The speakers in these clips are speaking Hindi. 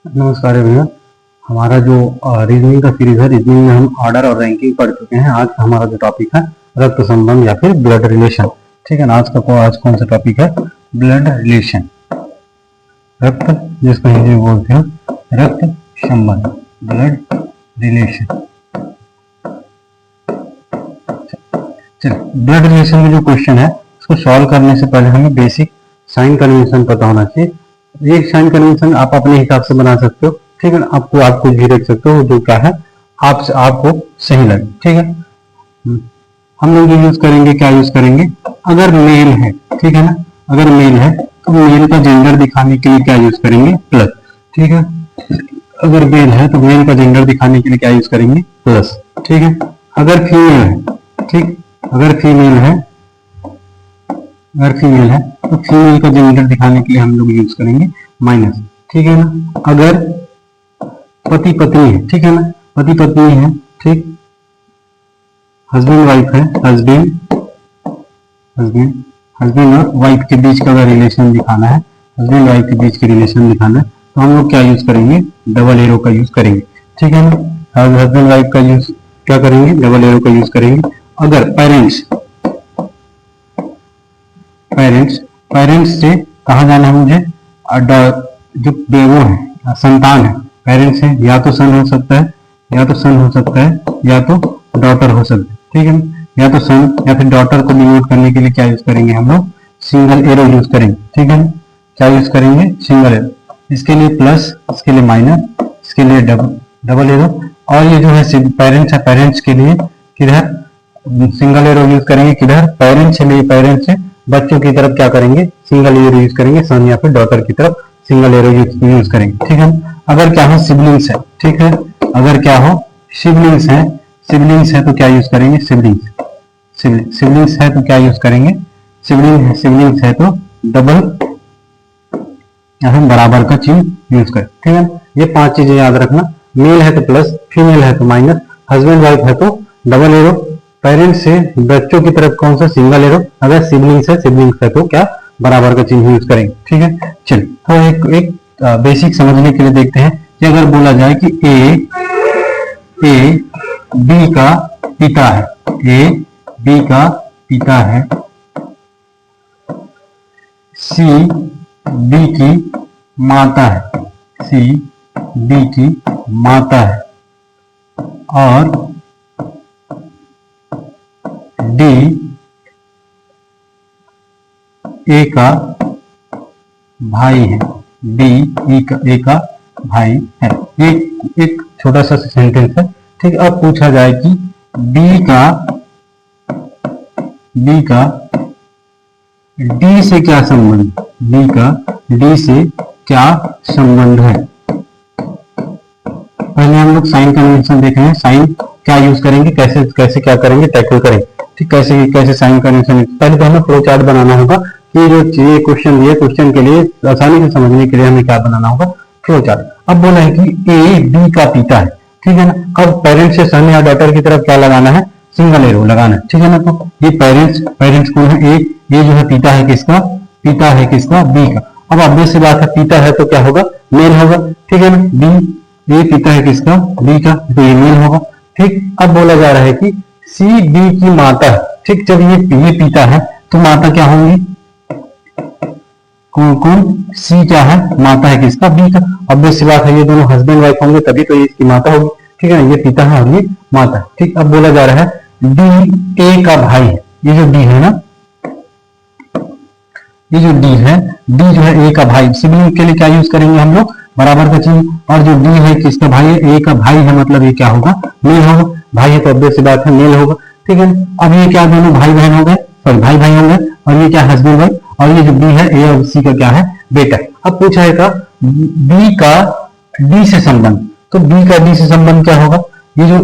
नमस्कार एवरीवन। हमारा जो रीजनिंग का सीरीज है, रीजनिंग में हम ऑर्डर और रैंकिंग पढ़ चुके हैं। आज का हमारा जो टॉपिक है रक्त संबंध या फिर ब्लड रिलेशन। ठीक है ना। आज कौन सा टॉपिक है? ब्लड रिलेशन, रक्त, जिसको हिंदी में बोलते हैं रक्त संबंध, ब्लड रिलेशन। चलिए, ब्लड रिलेशन में जो क्वेश्चन है उसको सॉल्व करने से पहले हमें बेसिक साइन कन्वेंशन पता होना चाहिए। एक साइन कन्वेंशन आप अपने हिसाब से बना सकते हो, ठीक है ना। आप कुछ भी देख सकते हो जो क्या है आपको सही लगे, ठीक है। हम लोग यूज करेंगे, क्या यूज करेंगे? अगर मेल है, ठीक है ना, अगर मेल है तो मेल का जेंडर दिखाने के लिए क्या यूज करेंगे? प्लस, ठीक है। अगर मेल है तो मेल का जेंडर दिखाने के लिए क्या यूज करेंगे? प्लस, ठीक है। अगर फीमेल है, ठीक, अगर फीमेल है तो फीमेल का जेंडर दिखाने के लिए हम लोग यूज करेंगे माइनस, ठीक है ना। अगर पति पत्नी है, ठीक है ना, पति पत्नी है, ठीक, हस्बैंड वाइफ है, हस्बैंड और वाइफ के बीच का अगर रिलेशन दिखाना है, हस्बैंड वाइफ के बीच के रिलेशन दिखाना है तो हम लोग क्या यूज करेंगे? डबल एरो का यूज करेंगे, ठीक है ना। हस्बैंड वाइफ का यूज क्या करेंगे? डबल एरो का यूज करेंगे। अगर पेरेंट्स से कहा जाना है मुझे? जो वो है, संतान है, पेरेंट्स है, या तो सन हो सकता है, या तो डॉटर हो सकता है, ठीक है। या तो सन या फिर डॉटर को डिनोट करने के लिए क्या यूज करेंगे? हम लोग सिंगल एरो यूज करेंगे, ठीक है। क्या यूज करेंगे? Single arrow. इसके लिए प्लस, इसके लिए माइनस, इसके लिए डबल एरो। और ये जो है पेरेंट्स है, पेरेंट्स के लिए किधर सिंगल एरो यूज करेंगे? किधर? पेरेंट्स से बच्चों की तरफ क्या करेंगे? सिंगल एरो यूज करेंगे। सन या फिर डॉटर की तरफ सिंगल एरो यूज करेंगे, ठीक है। अगर क्या हो? सिबलिंग्स है, ठीक है। अगर क्या हो? सिबलिंग्स है तो क्या यूज करेंगे? सिबलिंग्स है तो क्या यूज करेंगे? सिबलिंग्स है तो डबल या फिर बराबर का चिन्ह यूज करें, ठीक है। ये 5 चीजें याद रखना। मेल है तो प्लस, फीमेल है तो माइनस, हस्बैंड वाइफ है तो डबल एरो, पेरेंट्स से बच्चों की तरफ कौन सा? Single arrow. अगर सिबलिंग्स है तो क्या? बराबर का चिन्ह यूज करेंगे, ठीक है। चलिए, तो एक बेसिक समझने के लिए देखते हैं कि अगर बोला जाए कि ए बी का पिता है, ए बी का पिता है, सी बी की माता है, सी बी की माता है, और डी ए का भाई है, डी ए का भाई है। एक छोटा सा सेंटेंस है, ठीक। अब पूछा जाए कि डी का डी से क्या संबंध? डी से क्या संबंध है? पहले हम लोग साइन कन्वेंशन देख रहे हैं। साइन क्या यूज करेंगे, कैसे क्या करेंगे, टैकल करेंगे, ठीक। कैसे साइन कन्वेंशन? पहले तो हमें फ्लो चार्ट बनाना होगा कि जो ये क्वेश्चन दिए, क्वेश्चन के लिए आसानी से समझने के लिए हमें क्या बनाना होगा? Flow chart. अब बोला है कि ए बी का पिता है, ठीक है ना। अब पेरेंट्स से सन या डॉटर की तरफ क्या लगाना है? सिंगल एरो लगाना है, ठीक है ना। तो ये पेरेंट्स कौन है? ए जो है पिता है किसका? बी का। अब ऑब्वियस सी बात है, पिता है तो क्या होगा? मेल होगा, ठीक है ना। बी, ये पिता है किसका? बी का, तो ये मेल होगा, ठीक। अब बोला जा रहा है कि सी बी की माता है, ठीक। जब ये पिता है तो माता क्या होंगी? कौन? सी क्या है? माता है किसका? बी का। ऑब्वियस सी बात है, ये दोनों हस्बैंड वाइफ होंगे तभी तो ये इसकी माता होगी, ठीक है ना। ये पिता है और ये माता है, ठीक। अब बोला जा रहा है डी ए का भाई है। ये जो डी है ना, ये जो डी है, डी जो है ए का भाई। सिबलिंग के लिए क्या यूज करेंगे हम लोग? बराबर का चिन्ह। और जो डी है किसका भाई है? ए का भाई है, मतलब ये क्या होगा? मेल होगा। भाई है तो ऑब्वियस सी बात है मेल होगा, ठीक है। अब ये क्या दोनों भाई बहन हो गए, सॉरी भाई भाई हो गए। और ये क्या? Husband wife. और ये जो बी है, ए और सी का क्या है? बेटा। अब पूछा है बी का डी से संबंध, तो बी का डी से संबंध क्या होगा? ये जो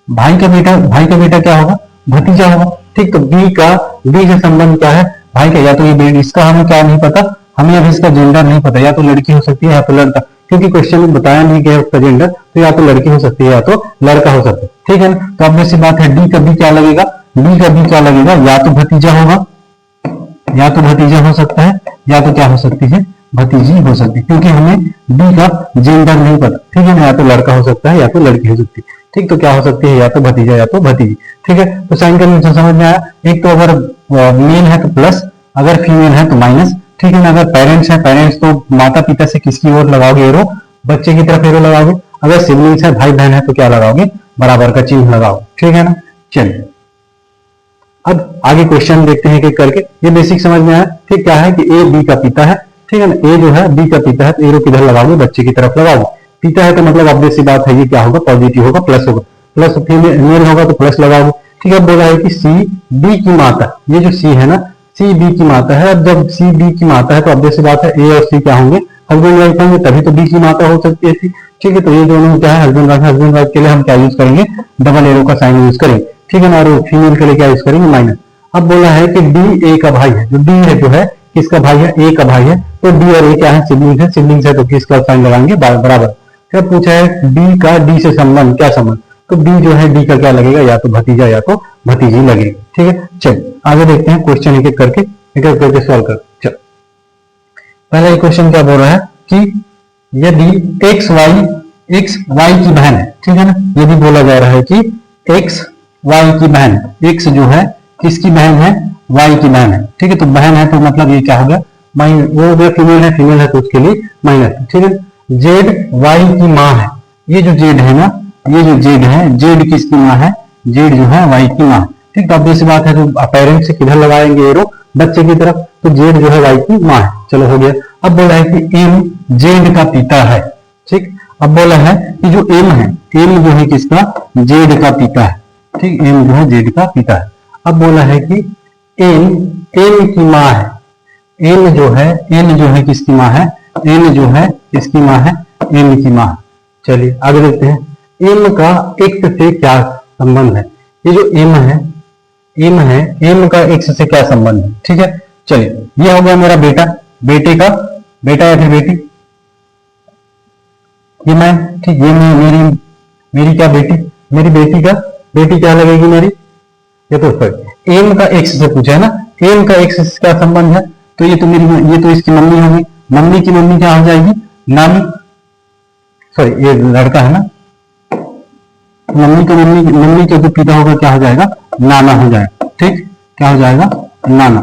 भाई का बेटा क्या होगा? भतीजा होगा, ठीक। तो बी का डी से संबंध क्या है? भाई का। या तो ये इसका हमें क्या नहीं पता, हमें अभी इसका जेंडर नहीं पता, या तो लड़की हो सकती है या तो लड़का, क्योंकि क्वेश्चन में बताया नहीं गया उसका जेंडर, तो या तो लड़की हो सकती है या तो लड़का हो सकता है, ठीक है ना। तो अब वैसी बात है, डी का बी क्या लगेगा? या तो भतीजा होगा, या तो भतीजा हो सकता है, या तो क्या हो सकती है? भतीजी हो सकती है, क्योंकि हमें बी का जेंडर नहीं पता, ठीक है ना, या तो लड़का हो सकता है या तो लड़की हो सकती है, ठीक। तो क्या हो सकती है, या तो भतीजा या तो भतीजी, ठीक है। तो साइन कन्वेंशन समझ में आया। एक तो अगर मेल है तो प्लस, अगर फीमेल है तो माइनस, ठीक है ना। अगर पेरेंट्स है, पेरेंट्स तो माता पिता से किसकी ओर लगाओगे, एरो, बच्चे की तरफ एरो लगाओगे। अगर सिबलिंग्स है, भाई बहन है, तो क्या लगाओगे, बराबर का चिन्ह लगाओ, ठीक है ना। चलिए अब आगे क्वेश्चन देखते हैं एक एक करके। ये बेसिक समझ में आया, ठीक। क्या है कि ए बी का पिता है, ठीक है ना, ए जो है बी का पिता है, तो एरो किधर लगाओगे, बच्चे की तरफ लगाओगे। पिता है तो मतलब ऑब्वियस सी बात है, ये क्या होगा, पॉजिटिव होगा, प्लस होगा, प्लस फीमेल होगा तो प्लस लगाओगे, ठीक है। बोला है कि सी बी की माता, ये जो सी है ना, सी बी की माता है। अब जब सी बी की माता है तो ऑब्वियस सी बात है ए और सी क्या होंगे, हस्बैंड वाइफ होंगे, तभी तो बी की माता हो सकती है सी, ठीक है। तो ये दोनों क्या है, हस्बैंड वाइफ। हस्बैंड वाइफ के लिए हम क्या यूज करेंगे, डबल एरो का साइन यूज करेंगे, ठीक है ना। और फीमेल के लिए क्या यूज करेंगे, माइनस। अब बोला है कि डी ए का भाई है, जो डी है जो है किसका भाई है, ए का भाई है। तो डी और ए क्या है, सिबलिंग्स है, सिबलिंग्स है तो किसका साइन लगाएंगे, बराबर। क्या पूछा है, डी का डी से संबंध, क्या संबंध, तो डी जो है डी का क्या लगेगा, या तो भतीजा या तो भतीजी लगेगी, ठीक है। चलिए आगे देखते हैं क्वेश्चन एक एक करके सॉल्व कर। चल पहला क्वेश्चन क्या बोल रहा है कि यदि एक्स वाई की बहन है, ठीक है ना। यदि बोला जा रहा है कि एक्स वाई की बहन, एक्स जो है किसकी बहन है, वाई की बहन है, ठीक है। तो बहन है तो मतलब ये क्या हो गया, माइनस, वो हो गया फीमेल है तो उसके लिए माइनस, ठीक है। जेड वाई की माँ है, ये जो जेड है ना, ये जो जेड है, जेड किसकी माँ है, जेड जो है वाई की माँ, ठीक। तो अब बात है, तो पेरेंट से किधर लगाएंगे एरो, बच्चे की तरफ, तो जेड जो है वाई की माँ है, चलो हो गया। अब बोला है कि एम जेड का पिता है, ठीक। अब बोला है कि जो एम है, एम जो है किसका, जेड का पिता है, ठीक। एम जो है जेड का पिता है। अब बोला है कि एम की माँ है, एम जो है किसकी माँ है, एम जो है किसकी माँ है, एम की माँ। चलिए आगे देखते हैं, एम का एक्स से क्या संबंध है। ये जो एम है, एम का एक्स से क्या संबंध है, ठीक है। चलिए ये हो गया मेरा बेटा, बेटे का बेटा या फिर बेटी, ये मैं, ठीक। ये मेरी क्या बेटी, मेरी बेटी का बेटी क्या लगेगी मेरी, ये तो एम का एक्स से पूछा है ना, एम का एक्स से क्या संबंध है, तो ये तो मेरी, ये तो इसकी मम्मी होगी, मम्मी की मम्मी क्या हो जाएगी, नानी, सॉरी ये लड़का है ना, मम्मी का जो पिता होगा क्या हो जाएगा, नाना हो जाएगा, ठीक। क्या हो जाएगा, नाना।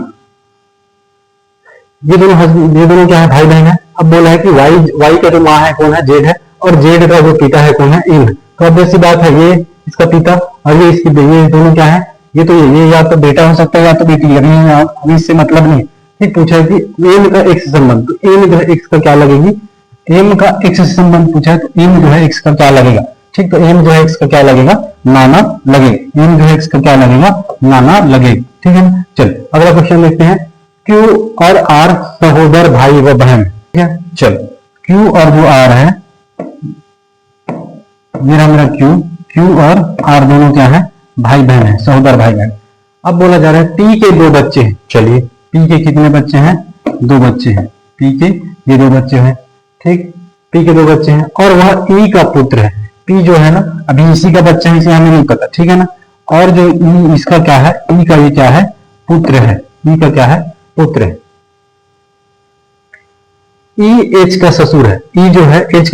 ये दोनों क्या है, भाई बहन है। अब बोला है कि वाई का जो माँ है कौन है, जेड है, और जेड का जो पिता है कौन है, एम है। तो अब ऐसी बात है, ये इसका पिता और ये इसकी, ये दोनों क्या है, ये तो ये या तो बेटा हो सकता है या तो बेटी, अभी इससे मतलब नहीं, ठीक। पूछा है कि एम का एक्स संबंध, तो एम जो है एक्स का क्या लगेगी, एम का एक्स से संबंध पूछा है, तो एम जो है एक्स का क्या लगेगा, ठीक। तो एम जो है एक्स का क्या लगेगा, नाना लगेगा, एम जो है एक्स का क्या लगेगा, नाना लगेगा, ठीक है। चलो अगला क्वेश्चन देखते हैं, क्यू और आर सहोदर भाई व बहन, ठीक है। चलो क्यू और जो आर है, मेरा क्यू और आर दोनों क्या है, भाई बहन है, सहोदर भाई बहन। अब बोला जा रहा है पी के दो बच्चे हैं, चलिए पी के कितने बच्चे हैं, दो बच्चे हैं, पी के ये दो बच्चे हैं, ठीक। पी के दो बच्चे हैं और वह ई का पुत्र है, पी जो है ना अभी इसी का बच्चा है, इसे हमें नहीं पता, ठीक है ना। और जो ई इसका क्या है, ई का ये क्या है, पुत्र है, ई का क्या है, पुत्र है। ई एच का ससुर है, ई जो है एच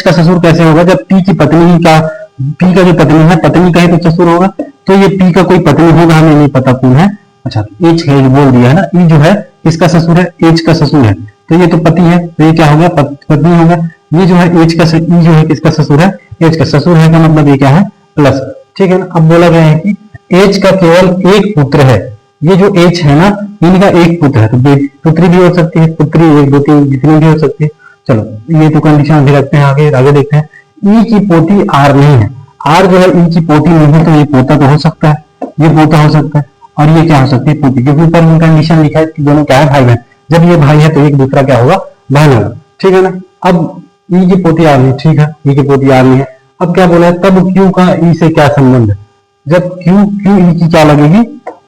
का ससुर कैसे होगा, जब पी की पत्नी का, पी का जो पत्नी है, पत्नी का ही तो ससुर होगा, तो ये पी का कोई पत्नी होगा, हमें नहीं पता कौन है। अच्छा एच है, बोल दिया है ना, ई जो है इसका ससुर है, एच का ससुर है, तो ये तो पति है, तो ये क्या होगा, पत्नी होगा। ये जो है एच का, ई जो है किसका ससुर है, एच का ससुर है, का मतलब ये क्या है, प्लस, ठीक है ना। अब बोला गया है कि एच का केवल एक पुत्र है, ये जो एच है ना, इनका एक पुत्र है, तो पुत्री भी हो सकती है, पुत्री एक दो तीन जितनी भी हो सकती है। चलो ये तो कंडीशन अभी रखते हैं, आगे देखते हैं। ई की पोती आर नहीं है, आर जो है ई की पोती नहीं है, तो ये पोता तो हो सकता है, ये पोता हो सकता है, और ये क्या हो सकती है, पोती, क्योंकि ऊपर में कंडीशन लिखा है कि दोनों क्या है, भाई बहन। जब ये भाई है तो एक दूसरा क्या होगा, बहन होगा, ठीक है ना। अब ई की पोती आर नहीं, ठीक है, ई की पोती आर नहीं है। अब क्या बोला है, तब क्यू का ई से क्या संबंध है, जब क्यू ई की क्या लगेगी,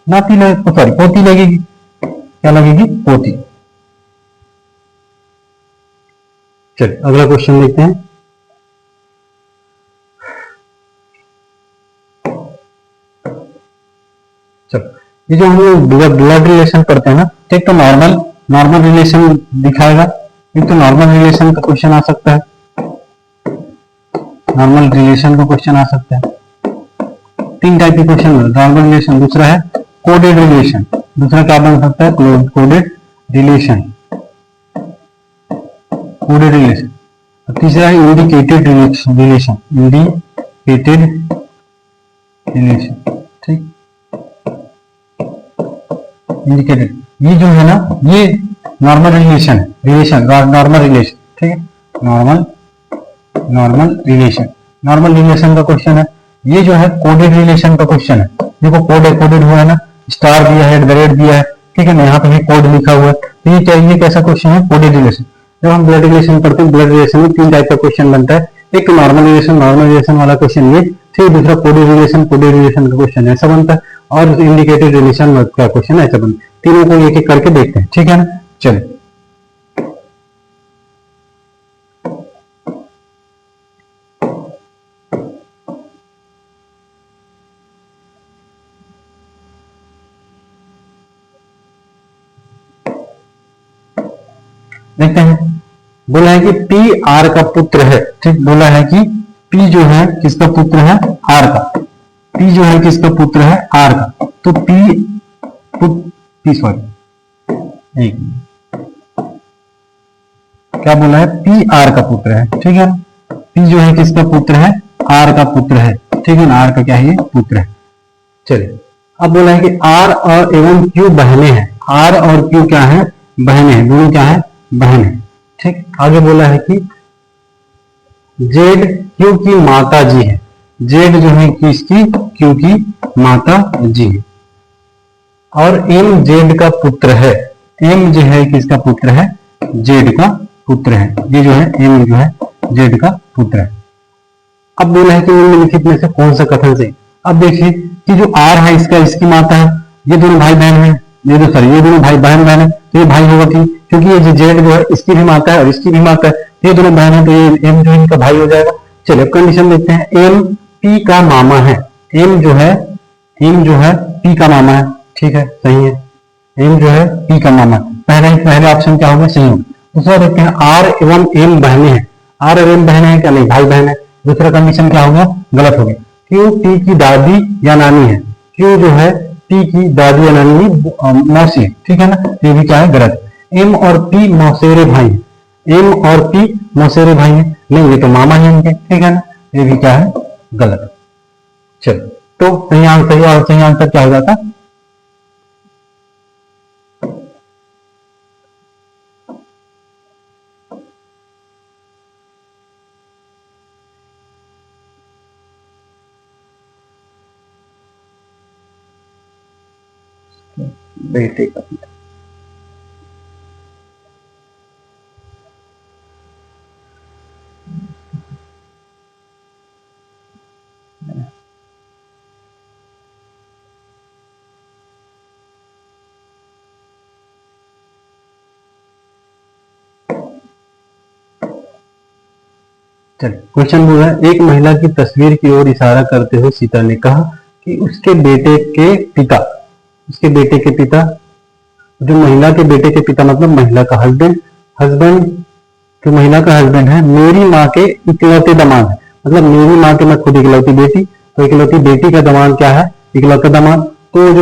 नाती लगे, सॉरी पोती लगेगी, क्या लगेगी, पोती। चलिए अगला क्वेश्चन देखते हैं। चलो ये जो हम लोग ब्लड रिलेशन करते हैं ना, ठीक, तो नॉर्मल रिलेशन दिखाएगा, ये तो नॉर्मल रिलेशन का क्वेश्चन आ सकता है, नॉर्मल रिलेशन का क्वेश्चन आ सकता है। तीन टाइप के क्वेश्चन, नॉर्मल रिलेशन, दूसरा है कोडेड रिलेशन, दूसरा क्या बन सकता है कोडेड रिलेशन, कोडेड रिलेशन, तीसरा है इंडिकेटेड रिलेशन, इंडिकेटेड रिलेशन, ठीक, इंडिकेटेड। ये जो है ना ये नॉर्मल रिलेशन, नॉर्मल रिलेशन, ठीक है, नॉर्मल रिलेशन का क्वेश्चन है। ये जो है कोडेड रिलेशन का क्वेश्चन है, देखो कोडेड हुआ है ना, स्टार दिया है, @ दिया है, ठीक है ना, यहाँ पे कोड लिखा हुआ है, तो ये चाहिए कैसा क्वेश्चन है कोडेड रिलेशन। जब हम ब्लड रिलेशन पढ़ते हैं, ब्लड रिलेशन में तीन टाइप का क्वेश्चन बनता है, एक नॉर्मल रिलेशन वाला क्वेश्चन ये, फिर दूसरा कोडेड रिलेशन का क्वेश्चन ऐसा बनता है, और इंडिकेटेड रिलेशन का क्वेश्चन ऐसा बनता है। तीनों को एक एक करके देखते हैं, ठीक है ना, चलो। देखते हैं, बोला है कि P R का पुत्र है, ठीक, बोला है कि P जो है किसका पुत्र है, R का, P जो है किसका पुत्र है, R का, तो क्या बोला है, P R का पुत्र है, ठीक है, P जो है किसका पुत्र है, R का पुत्र है, ठीक है ना, R का क्या है, ये पुत्र है। चलिए, अब बोला है कि R और एवं Q बहने हैं, R और Q क्या है, बहने हैं, दोनों क्या है, बहन है, ठीक। आगे बोला है कि Z Q की माता जी है, Z जो है किसकी, Q की माता जी है, और M Z का पुत्र है, M जो है किसका पुत्र है, Z का पुत्र है, ये जो है M जो है Z का पुत्र है। अब बोला है कि निम्नलिखित में से कौन सा कथन सही। अब देखिए कि जो R है इसकी माता है, ये दोनों भाई बहन है, ये दोनों भाई बहन है, तो ये भाई होगा क्योंकि ये Z जो है इसकी भी माता है और इसकी भी माता है, ये दोनों बहन है, तो ये M जो है इनका भाई हो जाएगा। चलिए अब कंडीशन देखते हैं, M P का मामा है, M जो है P का मामा है, ठीक है, सही है, M जो है P का मामा, पहले ऑप्शन क्या होगा, सही होगा। दूसरा देखते हैं, R एवं M बहने हैं, R और M बहने हैं क्या, नहीं, भाई बहन है, दूसरा कंडीशन क्या होगा, गलत हो गया। Q P की दादी या नानी है, Q जो है P की दादी या नानी मौसी है, ठीक है ना, ये भी क्या है, गलत। M और P मौसेरे भाई है, M और P मौसेरे भाई है, नहीं, ये तो मामा है इनके, ठीक है ना, ये भी क्या है, गलत। चलो, तो सही आंसर क्या हो जाता, बेटे का पिता। चलिए, क्वेश्चन बोल रहा है, एक महिला की तस्वीर की ओर इशारा करते हुए सीता ने कहा कि उसके बेटे के पिता, जो महिला के बेटे के पिता मतलब महिला का हस्बैंड जो महिला का हस्बैंड है, मेरी माँ के इकलौते दामाद है, मतलब मेरी माँ के, मैं खुद इकलौती बेटी, तो इकलौती बेटी का दामाद क्या है, इकलौता दामाद, तो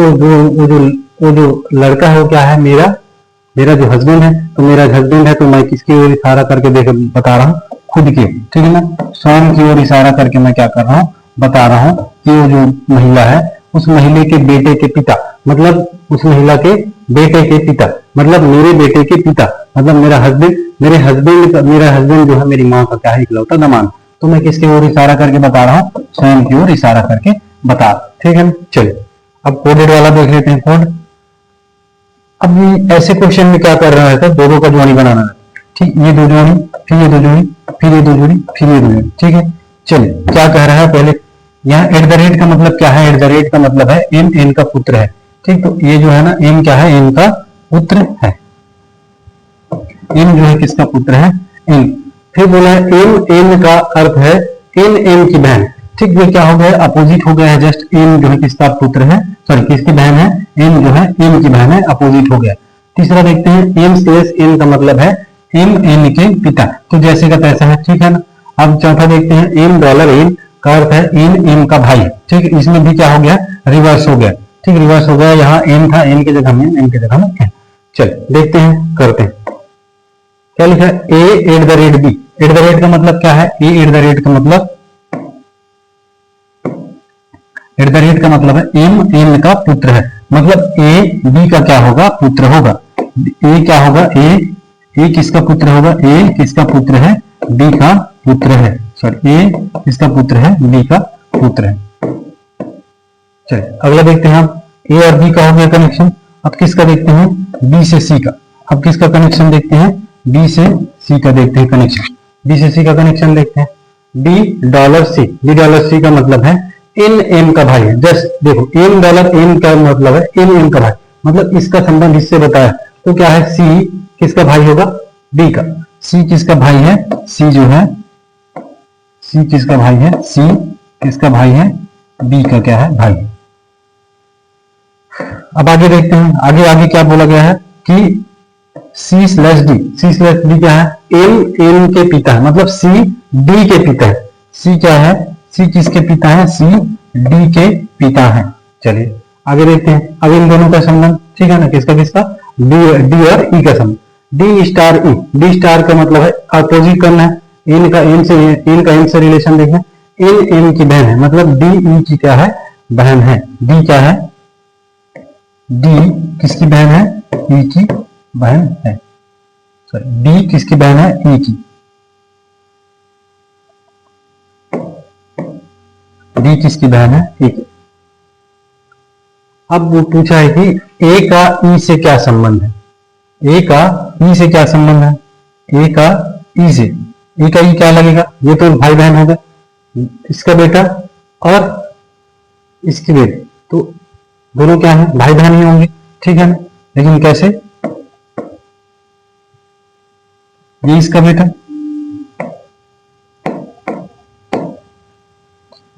जो लड़का है वो क्या है, मेरा जो हस्बैंड है, तो मेरा हस्बैंड है, तो मैं किसकी ओर इशारा करके बता रहा हूँ, खुद की, ठीक है ना, स्वयं की ओर इशारा करके मैं क्या कर रहा हूँ, बता रहा हूँ कि वो जो महिला है, उस महिला के बेटे के पिता, मतलब उस महिला के बेटे के पिता, मतलब मेरे बेटे के पिता, मतलब मेरा हस्बैंड जो है मेरी माँ का क्या है, इकलौता दामाद, तो मैं किसकी ओर इशारा करके बता रहा हूँ, स्वयं की ओर इशारा करके बता, ठीक है। चलिए अब कोडेड वाला देख लेते हैं, कोड। अब ऐसे क्वेश्चन में क्या कर रहा है, दो का जोड़ी बनाना है, ठीक, ये दो जोड़ी, फिर ये दो जोड़ी, फिर ये दो जोड़ी, फिर ये दो जोड़ी, ठीक है। चलिए क्या कह रहा है, पहले यहाँ @ का मतलब क्या है, @ का मतलब है M N का पुत्र है, ठीक, तो ये जो है ना M क्या है, M का पुत्र है, M जो है किसका पुत्र है, M। फिर बोला है M N का अर्थ है N M की बहन, ठीक, ये क्या हो गया, अपोजिट हो गया है, जस्ट M जो है किसका पुत्र है, सॉरी किसकी बहन है, M जो है M की बहन है, अपोजिट हो गया। तीसरा देखते हैं, M / N का मतलब है एम एन के पिता, तो जैसे का तैसा है, ठीक है ना। अब चौथा देखते हैं, एम डॉलर एन का अर्थ है एन एम का भाई, ठीक है। इसमें भी क्या हो गया, रिवर्स हो गया, ठीक, रिवर्स हो गया। यहाँ एन था, एन की जगह में एम की जगह में एन। चल देखते हैं, करते हैं। क्या लिखा है, A at the rate B. At the rate का मतलब क्या है, ए एट द रेट का मतलब, एट द रेट का मतलब है एम एन का पुत्र है, मतलब ए बी का क्या होगा, पुत्र होगा। ए क्या होगा, ए किसका पुत्र होगा, ए किसका पुत्र है, बी का पुत्र है, सॉरी ए किसका पुत्र है, बी का पुत्र है। चलिए अगला देखते हैं, आप ए और बी का हो गया कनेक्शन। अब किसका देखते हैं, बी से सी का। अब किसका कनेक्शन देखते हैं, बी से सी का देखते हैं कनेक्शन। बी से सी का कनेक्शन देखते हैं। B dollar C, B dollar C का मतलब है एन एम का भाई है। जस्ट देखो, एन डॉलर एन का मतलब है एन एम का भाई, मतलब इसका संबंध इससे बताया, तो क्या है, सी किसका भाई होगा, बी का। सी किसका भाई है, सी जो है, सी किसका भाई है, सी किसका भाई है, बी का क्या है, भाई। अब आगे देखते हैं, आगे आगे क्या बोला गया है कि C slash D, C slash D क्या है, एम एन के पिता है, मतलब सी डी के पिता है। सी क्या है, सी किसके पिता है, सी डी के पिता है। चलिए आगे देखते हैं, अब इन दोनों का संबंध, ठीक है ना, किसका किसका, डी और ई का संबंध। डी स्टार ई, डी स्टार का मतलब है अपोजिट करना है, एन का एन से, एन का एन से रिलेशन देखना, एन एन की बहन है, मतलब डी ई की क्या है, बहन है। डी क्या है, डी किसकी बहन है, ई की बहन है, सॉरी डी किसकी बहन है, ई की, डी किसकी बहन है, ई की। अब वो पूछा है कि ए का ई से क्या संबंध है, ए का ई से क्या संबंध है, ए का ई से, ए का ई क्या लगेगा, ये तो भाई बहन होगा, इसका बेटा और इसकी बेटी, तो दोनों क्या है, भाई बहन ही होंगे, ठीक है ना। लेकिन कैसे, ये इसका बेटा,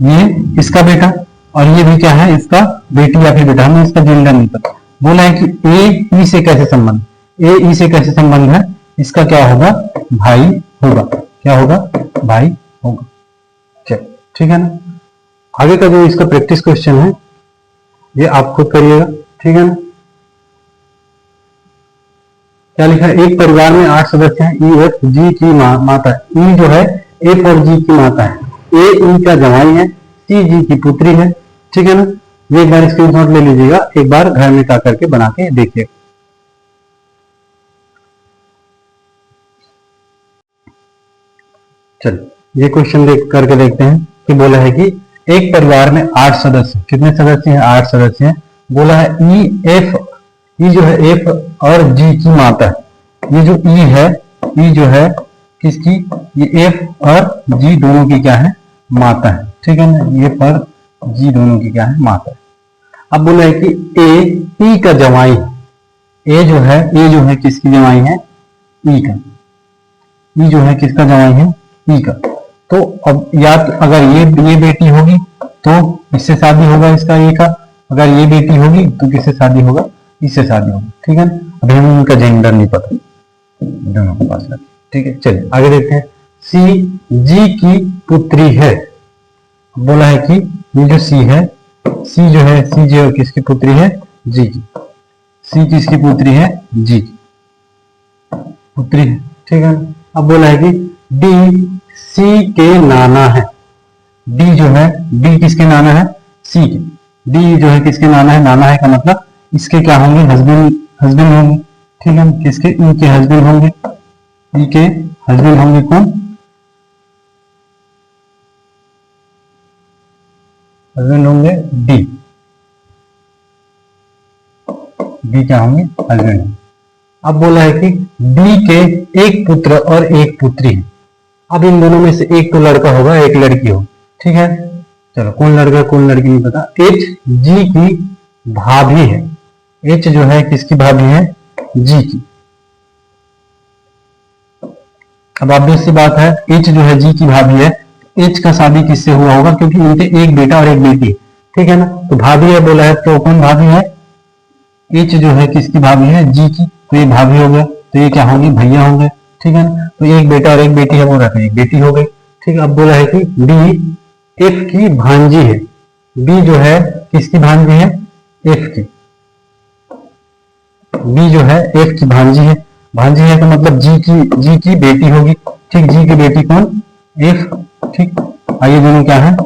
ये इसका बेटा, और ये भी क्या है, इसका बेटी या फिर बेटा, हमें इसका जेंडर नहीं पता। बोला है कि ए ई से कैसे संबंध, ए ई से कैसे संबंध है, इसका क्या होगा, भाई होगा, क्या होगा, भाई होगा। चल ठीक है ना। आगे का जो इसका प्रैक्टिस क्वेश्चन है ये आप खुद करिएगा, ठीक है ना। क्या लिखा है, एक परिवार में 8 सदस्य हैं, ई एफ जी की माता है, ई जो है एफ और जी की माता है, ए ई का जवाई है, सी जी की पुत्री है, ठीक है ना। ये एक बार स्क्रीनशॉट ले लीजिएगा, एक बार घर में जा करके बना के देखिए। चलिए ये क्वेश्चन देख करके देखते हैं कि बोला है कि एक परिवार में 8 सदस्य, कितने सदस्य हैं, 8 सदस्य हैं। बोला है ई एफ, ई जो है एफ और जी की माता है, ये जो ई है, ई जो है किसकी, ये एफ और जी दोनों की क्या है, माता है, ठीक है ना। ये पर जी दोनों की क्या है, माता है। अब बोला है कि ए ई का जवाई है, ए जो है किसकी जवाई है, ई का, ई जो है किसका जवाई है, ई का। तो अब या तो अगर ये बेटी होगी तो इससे शादी होगा इसका ए का, अगर ये बेटी होगी तो किससे शादी होगा, इससे शादी होगी, ठीक है ना। अभी हमें उनका जेंडर नहीं पता, दोनों के पास रखिए, ठीक है। चलिए आगे देखते हैं, सी जी की पुत्री है। बोला है कि ये जो सी है, सी जो है, सी जो किसकी पुत्री है, जी की, सी किसकी पुत्री है, जी की पुत्री है, ठीक है। अब बोला है कि डी सी के नाना है, डी जो है, डी किसके नाना है, सी के, डी जो है किसके नाना है, नाना है का मतलब इसके क्या होंगे, हस्बैंड, हस्बैंड होंगे, ठीक है। किसके, ई के हस्बैंड होंगे, ई के हस्बैंड होंगे कौन, हस्बैंड होंगे डी, डी क्या होंगे, हस्बैंड। अब बोला है कि डी के एक पुत्र और एक पुत्री है। अब इन दोनों में से एक तो लड़का होगा, एक लड़की होगी, ठीक है। चलो कौन लड़का कौन लड़की नहीं पता। एच जी की भाभी है, एच जो है किसकी भाभी है, जी की। अब ऑब्वियस सी बात है, एच जो है जी की भाभी है, एच का शादी किससे हुआ होगा, क्योंकि इनके एक बेटा और एक बेटी, ठीक है ना। तो भाभी है बोला है, तो कौन भाभी है, एच जो है किसकी भाभी है, जी की, तो ये भाभी हो गया, तो ये क्या होंगे, भैया होंगे, ठीक है ना। तो एक बेटा और एक बेटी है, बोल रहा था एक बेटी हो गई। ठीक है, अब बोला है कि बी एफ की भांजी है। बी जो है किसकी भांजी है? एफ की। बी जो है एफ की भांजी है। भांजी है तो मतलब जी की बेटी होगी। ठीक, जी की बेटी कौन? एफ। ठीक, आइए दोनों क्या है?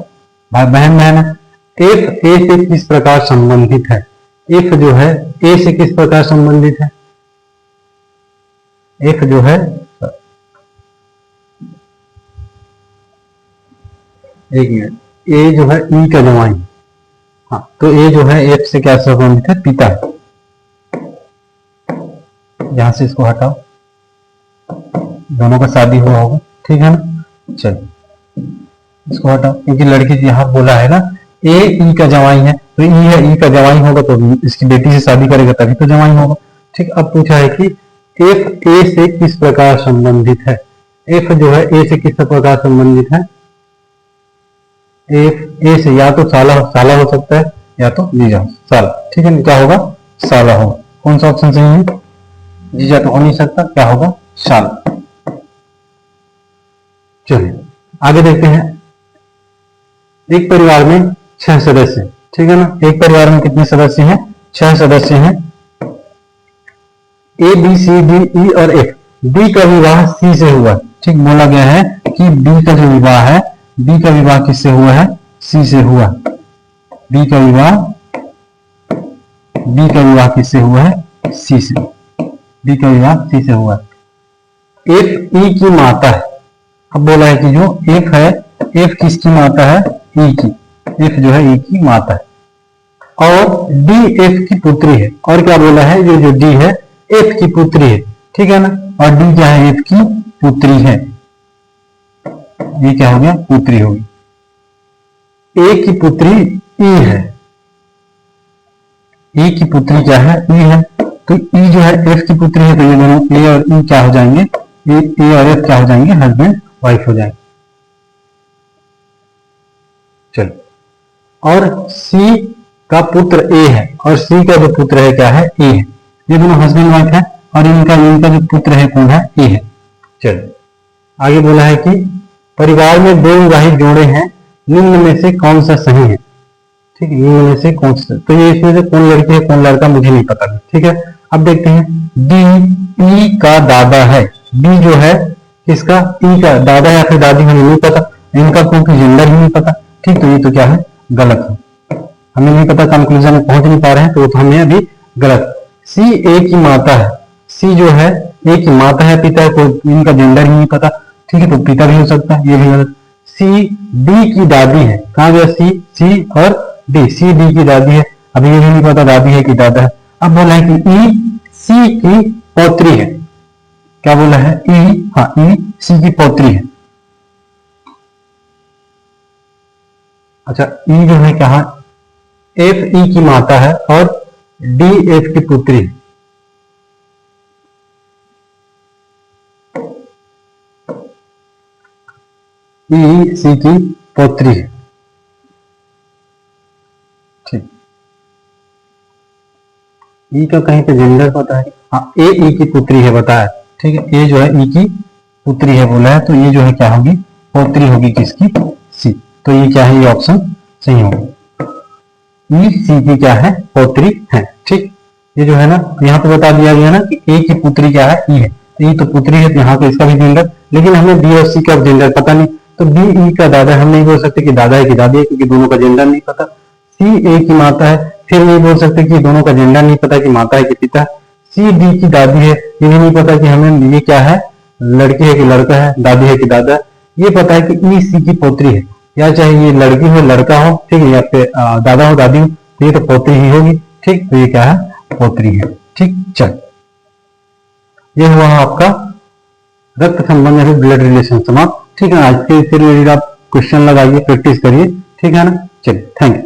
भाई बहन बहन है। एफ ए से किस प्रकार संबंधित है? एफ जो है ए से किस प्रकार संबंधित है? एफ जो है, एक मिनट, ए जो है ई का जवाई। हाँ, तो ए जो है एफ से क्या संबंधित है? पिता। यहां से इसको हटाओ, दोनों का शादी हुआ होगा। ठीक है ना, चलो इसको हटाओ, क्योंकि लड़की यहां बोला है ना ए ई का जवाई है, तो ई है, ई का जवाई होगा तो इसकी बेटी से शादी करेगा तभी तो जवाई होगा। ठीक, अब पूछा है कि एफ ए से किस प्रकार संबंधित है? एफ जो है ए से किस प्रकार संबंधित है? एफ ए से या तो साला साला हो सकता है या तो जीजा हो, साला। ठीक है, क्या होगा? साला होगा। कौन सा ऑप्शन सही है? जीजा तो हो नहीं सकता, क्या होगा? साला। चलिए आगे देखते हैं। एक परिवार में 6 सदस्य, ठीक है ना। एक परिवार में कितने सदस्य हैं? 6 सदस्य हैं। A B C D E और एफ। बी का विवाह सी से हुआ। ठीक, बोला गया है कि बी का जो विवाह है, बी का विवाह किससे हुआ है? सी से हुआ। बी का विवाह किससे हुआ है? सी से। बी का विवाह सी से हुआ। एफ ई की माता है। अब बोला है कि जो एफ है, एफ किसकी माता है? ई की। एफ जो है ई की माता है और डी एफ की पुत्री है। और क्या बोला है? जो डी है एफ की पुत्री है। ठीक है ना, और डी क्या है? एफ की पुत्री है। ये क्या हो गया? पुत्री होगी। ए की पुत्री ई है। ए की पुत्री क्या है? ई है। तो ई जो है एफ की पुत्री है, तो ये दोनों ए और ई क्या हो जाएंगे? ए और एफ क्या हो जाएंगे? हस्बैंड वाइफ हो जाएंगे। चलो, और सी का पुत्र ए है और सी का जो पुत्र है क्या है? ए है। ये दोनों हस्बैंड वाइफ है और इनका जो पुत्र है कौन है? ए है। चलो आगे बोला है कि परिवार में 2 विवाहित जोड़े हैं, निम्न में से कौन सा सही है? ठीक है, निम्न में से कौन सा? तो ये इसमें से कौन लड़की है कौन लड़का मुझे नहीं पता। ठीक है, अब देखते हैं। डी ई का दादा है। डी जो है किसका? ई का दादा या फिर दादी, हमें नहीं पता, इनका क्योंकि जेंडर ही नहीं पता। ठीक, तो ये तो क्या है? गलत है। हमें नहीं पता, कंक्लूजन में पहुंच नहीं पा रहे हैं, तो हमें अभी गलत। सी ए की माता है। सी जो है ए की माता है, पिता है, तो इनका जेंडर ही नहीं पता। ठीक है, तो पिता भी हो सकता है, ये भी गलत। सी डी की दादी है। कहां गया? सी और डी। सी डी की दादी है, अभी ये भी नहीं पता दादी है कि दादा है। अब बोला है कि ई सी की पौत्री है। क्या बोला है? ई, हाँ, ई सी की पौत्री है। अच्छा, ई जो है क्या? एफ ई की माता है और डी एफ की पुत्री है। ई सी की पौत्री है। ठीक, ई का कहीं पे जेंडर पता है? हाँ, ए ई की पुत्री है बताया। ठीक है, ए जो है ई की पुत्री है बोला है, तो ये जो है क्या होगी? पौत्री होगी किसकी? सी। तो ये क्या है? ये ऑप्शन सही होगा। ई सी की क्या है? पौत्री है। ठीक, ये जो है ना यहाँ पे बता दिया गया ना कि ए की पुत्री क्या है? ई है। ई तो पुत्री है, तो यहाँ पे इसका भी जेंडर, लेकिन हमें बी और सी का जेंडर पता नहीं, तो बी ई का दादा हम नहीं बोल सकते कि दादा है कि दादी है, क्योंकि दोनों का जेंडर नहीं पता। सी ए की माता है, फिर नहीं बोल सकते कि दोनों का जेंडर नहीं पता कि माता है कि पिता। सी डी की दादी है, ये भी नहीं पता कि हमें ये क्या है? लड़की है कि लड़का है, दादी है कि दादा। ये पता है कि ई सी की पौत्री है, या चाहे ये लड़की हो लड़का हो, ठीक है, या फिर दादा हो दादी हो, तो ये तो पौत्री ही होगी। ठीक, तो ये क्या है? पौत्री है। ठीक, चल, ये हुआ आपका रक्त संबंध या ब्लड रिलेशन समाप्त। ठीक है, आज के रिलेटेड आप क्वेश्चन लगाइए, प्रैक्टिस करिए। ठीक है ना, चलिए, थैंक यू।